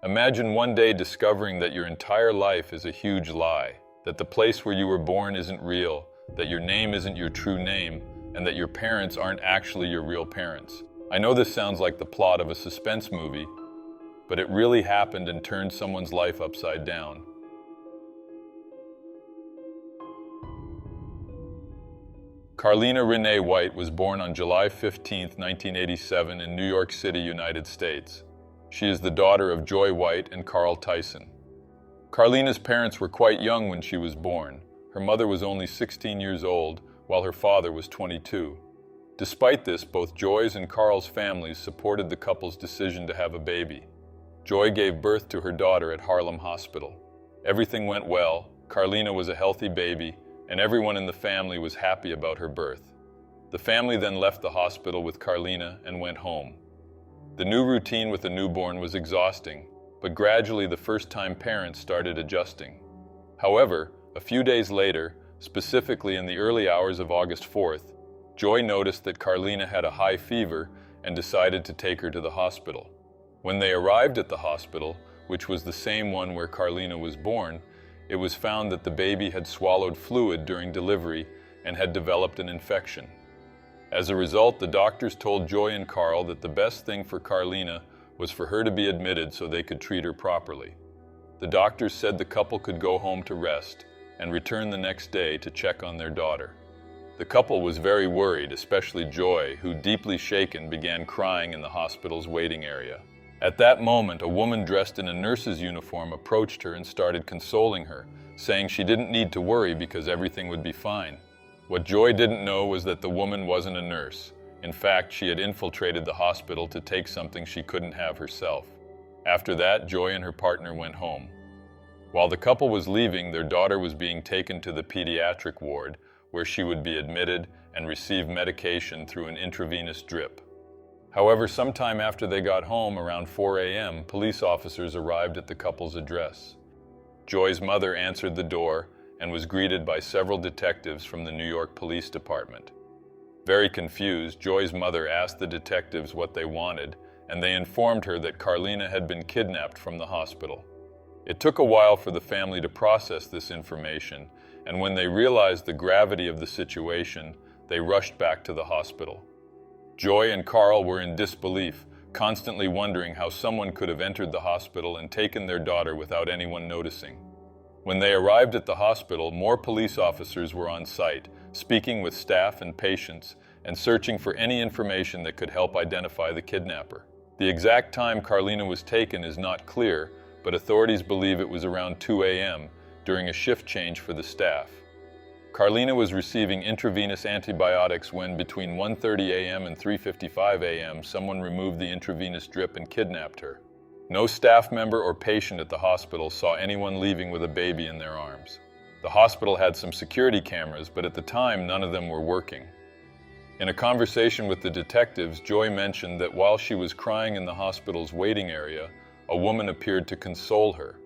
Imagine one day discovering that your entire life is a huge lie, that the place where you were born isn't real, that your name isn't your true name, and that your parents aren't actually your real parents. I know this sounds like the plot of a suspense movie, but it really happened and turned someone's life upside down. Carlina White was born on July 15, 1987 in New York City, United States. She is the daughter of Joy White and Carl Tyson. Carlina's parents were quite young when she was born. Her mother was only 16 years old, while her father was 22. Despite this, both Joy's and Carl's families supported the couple's decision to have a baby. Joy gave birth to her daughter at Harlem Hospital. Everything went well, Carlina was a healthy baby, and everyone in the family was happy about her birth. The family then left the hospital with Carlina and went home. The new routine with the newborn was exhausting, but gradually the first-time parents started adjusting. However, a few days later, specifically in the early hours of August 4th, Joy noticed that Carlina had a high fever and decided to take her to the hospital. When they arrived at the hospital, which was the same one where Carlina was born, it was found that the baby had swallowed fluid during delivery and had developed an infection. As a result, the doctors told Joy and Carl that the best thing for Carlina was for her to be admitted so they could treat her properly. The doctors said the couple could go home to rest and return the next day to check on their daughter. The couple was very worried, especially Joy, who, deeply shaken, began crying in the hospital's waiting area. At that moment, a woman dressed in a nurse's uniform approached her and started consoling her, saying she didn't need to worry because everything would be fine. What Joy didn't know was that the woman wasn't a nurse. In fact, she had infiltrated the hospital to take something she couldn't have herself. After that, Joy and her partner went home. While the couple was leaving, their daughter was being taken to the pediatric ward, where she would be admitted and receive medication through an intravenous drip. However, sometime after they got home, around 4 a.m., police officers arrived at the couple's address. Joy's mother answered the door and was greeted by several detectives from the New York Police Department. Very confused, Joy's mother asked the detectives what they wanted, and they informed her that Carlina had been kidnapped from the hospital. It took a while for the family to process this information, and when they realized the gravity of the situation, they rushed back to the hospital. Joy and Carl were in disbelief, constantly wondering how someone could have entered the hospital and taken their daughter without anyone noticing. When they arrived at the hospital, more police officers were on site, speaking with staff and patients, and searching for any information that could help identify the kidnapper. The exact time Carlina was taken is not clear, but authorities believe it was around 2 a.m., during a shift change for the staff. Carlina was receiving intravenous antibiotics when, between 1:30 a.m. and 3:55 a.m., someone removed the intravenous drip and kidnapped her. No staff member or patient at the hospital saw anyone leaving with a baby in their arms. The hospital had some security cameras, but at the time, none of them were working. In a conversation with the detectives, Joy mentioned that while she was crying in the hospital's waiting area, a woman appeared to console her.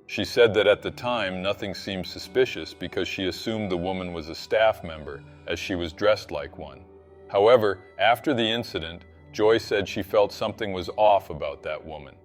She said that at the time, nothing seemed suspicious because she assumed the woman was a staff member, as she was dressed like one. However, after the incident, Joy said she felt something was off about that woman.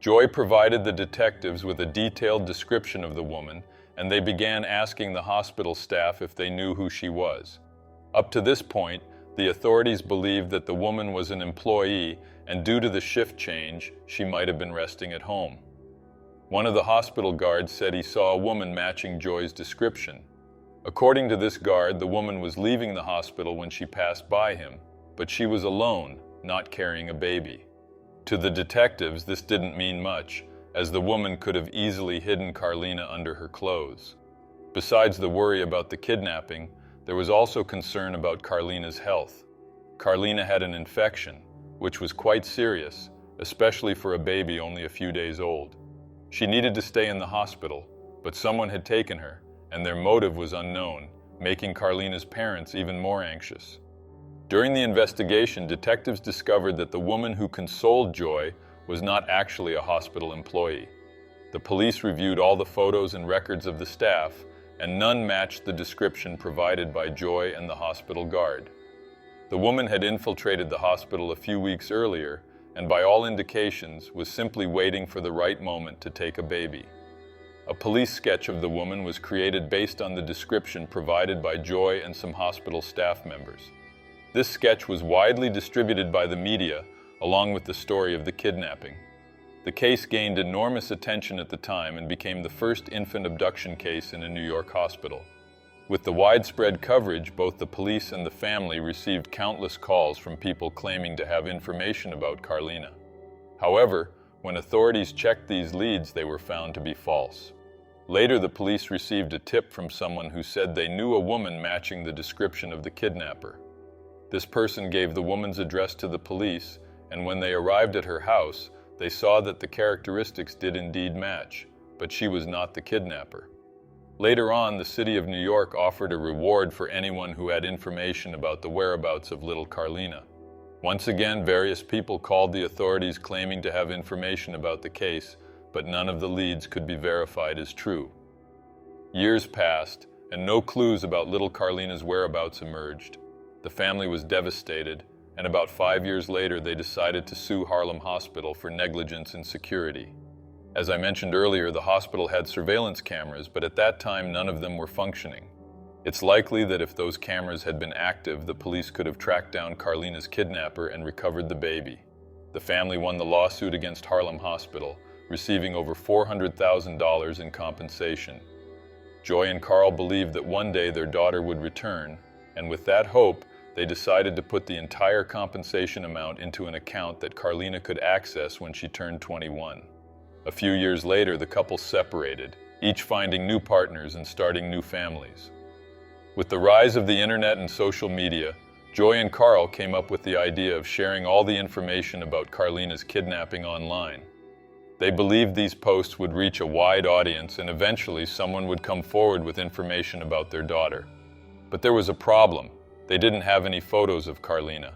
Joy provided the detectives with a detailed description of the woman, and they began asking the hospital staff if they knew who she was. Up to this point, the authorities believed that the woman was an employee, and due to the shift change, she might have been resting at home. One of the hospital guards said he saw a woman matching Joy's description. According to this guard, the woman was leaving the hospital when she passed by him, but she was alone, not carrying a baby. To the detectives, this didn't mean much, as the woman could have easily hidden Carlina under her clothes. Besides the worry about the kidnapping, there was also concern about Carlina's health. Carlina had an infection, which was quite serious, especially for a baby only a few days old. She needed to stay in the hospital, but someone had taken her, and their motive was unknown, making Carlina's parents even more anxious. During the investigation, detectives discovered that the woman who consoled Joy was not actually a hospital employee. The police reviewed all the photos and records of the staff, and none matched the description provided by Joy and the hospital guard. The woman had infiltrated the hospital a few weeks earlier, and by all indications was simply waiting for the right moment to take a baby. A police sketch of the woman was created based on the description provided by Joy and some hospital staff members. This sketch was widely distributed by the media, along with the story of the kidnapping. The case gained enormous attention at the time and became the first infant abduction case in a New York hospital. With the widespread coverage, both the police and the family received countless calls from people claiming to have information about Carlina. However, when authorities checked these leads, they were found to be false. Later, the police received a tip from someone who said they knew a woman matching the description of the kidnapper. This person gave the woman's address to the police, and when they arrived at her house, they saw that the characteristics did indeed match, but she was not the kidnapper. Later on, the city of New York offered a reward for anyone who had information about the whereabouts of little Carlina. Once again, various people called the authorities claiming to have information about the case, but none of the leads could be verified as true. Years passed, and no clues about little Carlina's whereabouts emerged. The family was devastated, and about 5 years later, they decided to sue Harlem Hospital for negligence in security. As I mentioned earlier, the hospital had surveillance cameras, but at that time, none of them were functioning. It's likely that if those cameras had been active, the police could have tracked down Carlina's kidnapper and recovered the baby. The family won the lawsuit against Harlem Hospital, receiving over $400,000 in compensation. Joy and Carl believed that one day their daughter would return, and with that hope, they decided to put the entire compensation amount into an account that Carlina could access when she turned 21. A few years later, the couple separated, each finding new partners and starting new families. With the rise of the internet and social media, Joy and Carl came up with the idea of sharing all the information about Carlina's kidnapping online. They believed these posts would reach a wide audience and eventually someone would come forward with information about their daughter. But there was a problem. They didn't have any photos of Carlina.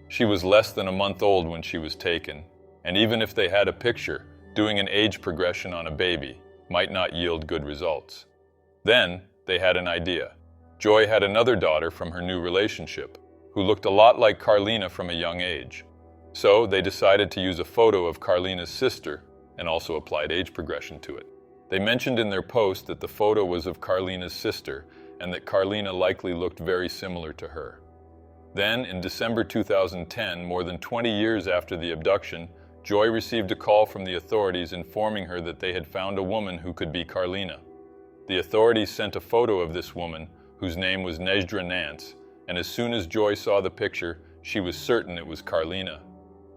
She was less than a month old when she was taken, and even if they had a picture, doing an age progression on a baby might not yield good results. Then, they had an idea. Joy had another daughter from her new relationship, who looked a lot like Carlina from a young age. So, they decided to use a photo of Carlina's sister and also applied age progression to it. They mentioned in their post that the photo was of Carlina's sister and that Carlina likely looked very similar to her. Then, in December 2010, more than 20 years after the abduction, Joy received a call from the authorities informing her that they had found a woman who could be Carlina. The authorities sent a photo of this woman, whose name was Nejdra Nance, and as soon as Joy saw the picture, she was certain it was Carlina.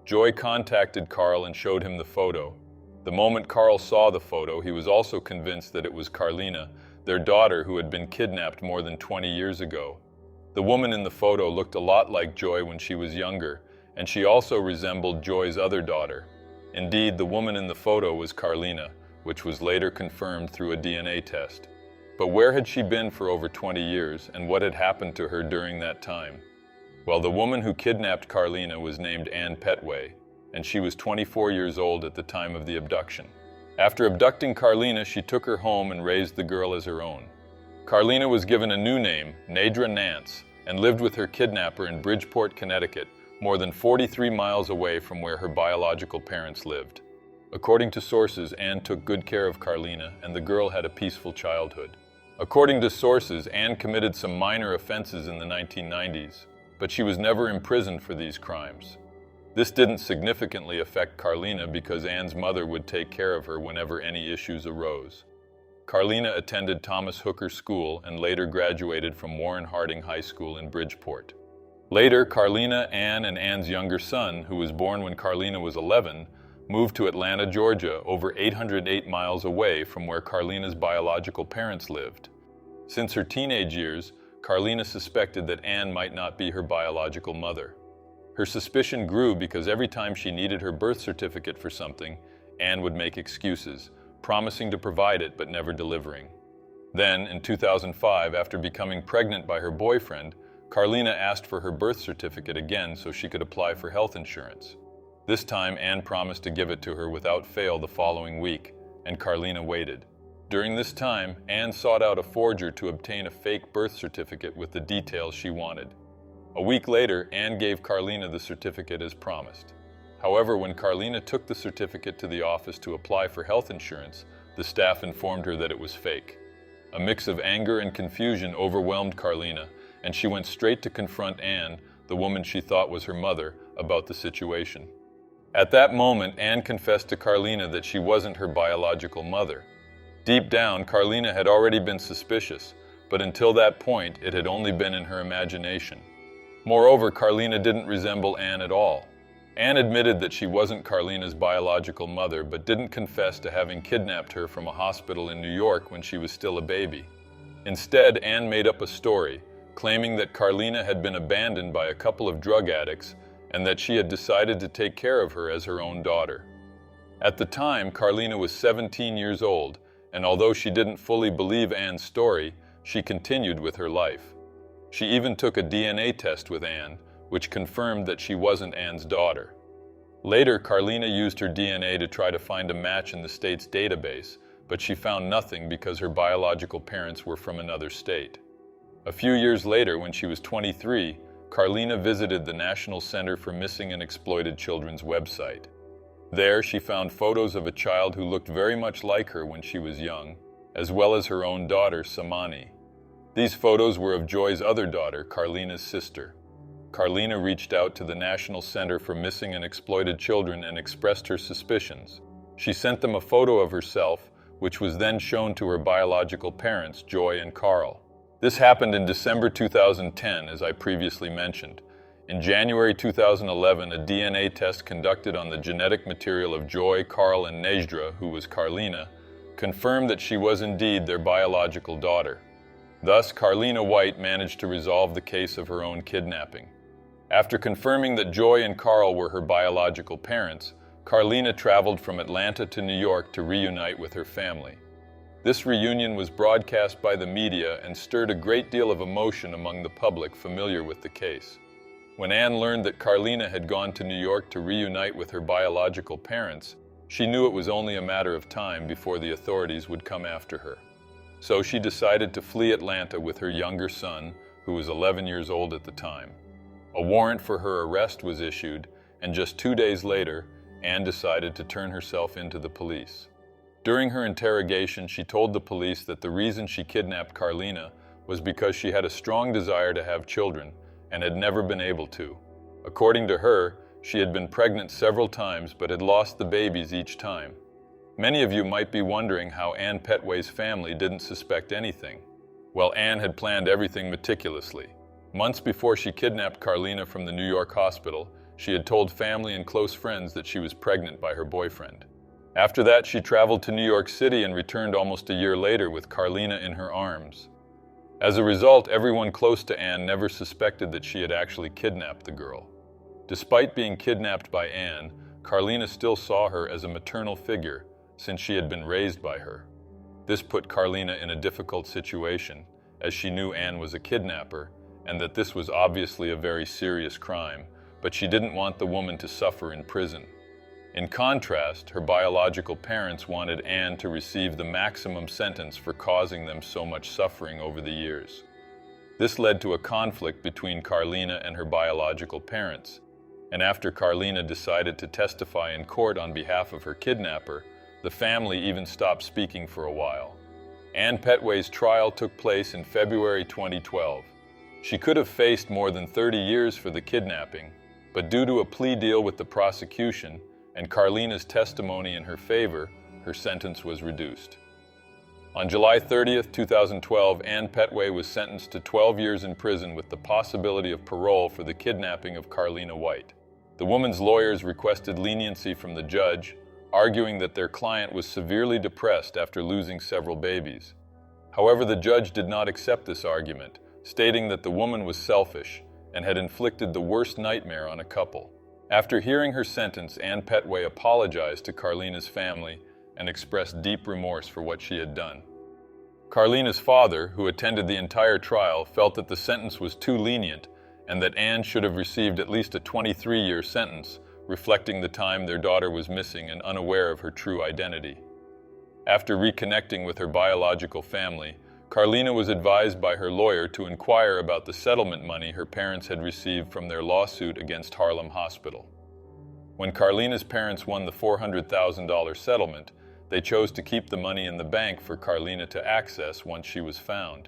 Joy contacted Carl and showed him the photo. The moment Carl saw the photo, he was also convinced that it was Carlina, their daughter who had been kidnapped more than 20 years ago. The woman in the photo looked a lot like Joy when she was younger, and she also resembled Joy's other daughter. Indeed, the woman in the photo was Carlina, which was later confirmed through a DNA test. But where had she been for over 20 years, and what had happened to her during that time? Well, the woman who kidnapped Carlina was named Ann Petway, and she was 24 years old at the time of the abduction. After abducting Carlina, she took her home and raised the girl as her own. Carlina was given a new name, Nejdra Nance, and lived with her kidnapper in Bridgeport, Connecticut, more than 43 miles away from where her biological parents lived. According to sources, Ann took good care of Carlina, and the girl had a peaceful childhood. According to sources, Ann committed some minor offenses in the 1990s, but she was never imprisoned for these crimes. This didn't significantly affect Carlina because Ann's mother would take care of her whenever any issues arose. Carlina attended Thomas Hooker School and later graduated from Warren Harding High School in Bridgeport. Later, Carlina, Ann, and Ann's younger son, who was born when Carlina was 11, moved to Atlanta, Georgia, over 808 miles away from where Carlina's biological parents lived. Since her teenage years, Carlina suspected that Ann might not be her biological mother. Her suspicion grew because every time she needed her birth certificate for something, Ann would make excuses, promising to provide it but never delivering. Then, in 2005, after becoming pregnant by her boyfriend, Carlina asked for her birth certificate again so she could apply for health insurance. This time, Ann promised to give it to her without fail the following week, and Carlina waited. During this time, Ann sought out a forger to obtain a fake birth certificate with the details she wanted. A week later, Ann gave Carlina the certificate as promised. However, when Carlina took the certificate to the office to apply for health insurance, the staff informed her that it was fake. A mix of anger and confusion overwhelmed Carlina, and she went straight to confront Anne, the woman she thought was her mother, about the situation. At that moment, Anne confessed to Carlina that she wasn't her biological mother. Deep down, Carlina had already been suspicious, but until that point, it had only been in her imagination. Moreover, Carlina didn't resemble Anne at all. Anne admitted that she wasn't Carlina's biological mother, but didn't confess to having kidnapped her from a hospital in New York when she was still a baby. Instead, Anne made up a story, claiming that Carlina had been abandoned by a couple of drug addicts and that she had decided to take care of her as her own daughter. At the time, Carlina was 17 years old, and although she didn't fully believe Anne's story, she continued with her life. She even took a DNA test with Anne, which confirmed that she wasn't Anne's daughter. Later, Carlina used her DNA to try to find a match in the state's database, but she found nothing because her biological parents were from another state. A few years later, when she was 23, Carlina visited the National Center for Missing and Exploited Children's website. There, she found photos of a child who looked very much like her when she was young, as well as her own daughter, Samani. These photos were of Joy's other daughter, Carlina's sister. Carlina reached out to the National Center for Missing and Exploited Children and expressed her suspicions. She sent them a photo of herself, which was then shown to her biological parents, Joy and Carl. This happened in December 2010, as I previously mentioned. In January 2011, a DNA test conducted on the genetic material of Joy, Carl, and Nejdra, who was Carlina, confirmed that she was indeed their biological daughter. Thus, Carlina White managed to resolve the case of her own kidnapping. After confirming that Joy and Carl were her biological parents, Carlina traveled from Atlanta to New York to reunite with her family. This reunion was broadcast by the media and stirred a great deal of emotion among the public familiar with the case. When Anne learned that Carlina had gone to New York to reunite with her biological parents, she knew it was only a matter of time before the authorities would come after her. So she decided to flee Atlanta with her younger son, who was 11 years old at the time. A warrant for her arrest was issued, and just 2 days later, Anne decided to turn herself into the police. During her interrogation, she told the police that the reason she kidnapped Carlina was because she had a strong desire to have children and had never been able to. According to her, she had been pregnant several times but had lost the babies each time. Many of you might be wondering how Anne Petway's family didn't suspect anything. Well, Anne had planned everything meticulously. Months before she kidnapped Carlina from the New York hospital, she had told family and close friends that she was pregnant by her boyfriend. After that, she traveled to New York City and returned almost a year later with Carlina in her arms. As a result, everyone close to Anne never suspected that she had actually kidnapped the girl. Despite being kidnapped by Anne, Carlina still saw her as a maternal figure, since she had been raised by her. This put Carlina in a difficult situation, as she knew Anne was a kidnapper, and that this was obviously a very serious crime, but she didn't want the woman to suffer in prison. In contrast, her biological parents wanted Anne to receive the maximum sentence for causing them so much suffering over the years. This led to a conflict between Carlina and her biological parents, and after Carlina decided to testify in court on behalf of her kidnapper, the family even stopped speaking for a while. Anne Petway's trial took place in February 2012. She could have faced more than 30 years for the kidnapping, but due to a plea deal with the prosecution and Carlina's testimony in her favor, her sentence was reduced. On July 30th, 2012, Anne Petway was sentenced to 12 years in prison with the possibility of parole for the kidnapping of Carlina White. The woman's lawyers requested leniency from the judge, arguing that their client was severely depressed after losing several babies. However, the judge did not accept this argument, stating that the woman was selfish and had inflicted the worst nightmare on a couple. After hearing her sentence, Anne Petway apologized to Carlina's family and expressed deep remorse for what she had done. Carlina's father, who attended the entire trial, felt that the sentence was too lenient and that Anne should have received at least a 23-year sentence, reflecting the time their daughter was missing and unaware of her true identity. After reconnecting with her biological family, Carlina was advised by her lawyer to inquire about the settlement money her parents had received from their lawsuit against Harlem Hospital. When Carlina's parents won the $400,000 settlement, they chose to keep the money in the bank for Carlina to access once she was found.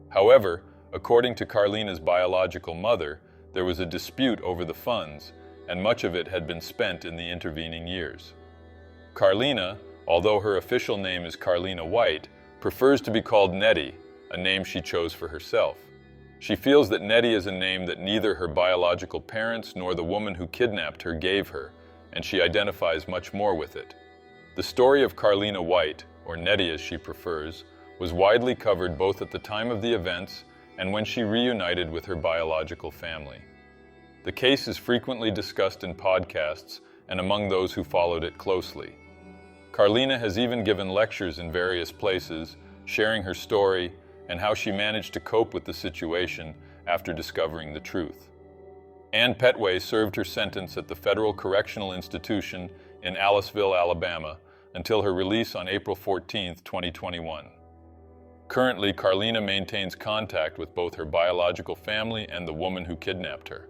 However, according to Carlina's biological mother, there was a dispute over the funds, and much of it had been spent in the intervening years. Carlina, although her official name is Carlina White, prefers to be called Nettie, a name she chose for herself. She feels that Nettie is a name that neither her biological parents nor the woman who kidnapped her gave her, and she identifies much more with it. The story of Carlina White, or Nettie as she prefers, was widely covered both at the time of the events and when she reunited with her biological family. The case is frequently discussed in podcasts and among those who followed it closely. Carlina has even given lectures in various places, sharing her story and how she managed to cope with the situation after discovering the truth. Ann Petway served her sentence at the Federal Correctional Institution in Aliceville, Alabama, until her release on April 14, 2021. Currently, Carlina maintains contact with both her biological family and the woman who kidnapped her.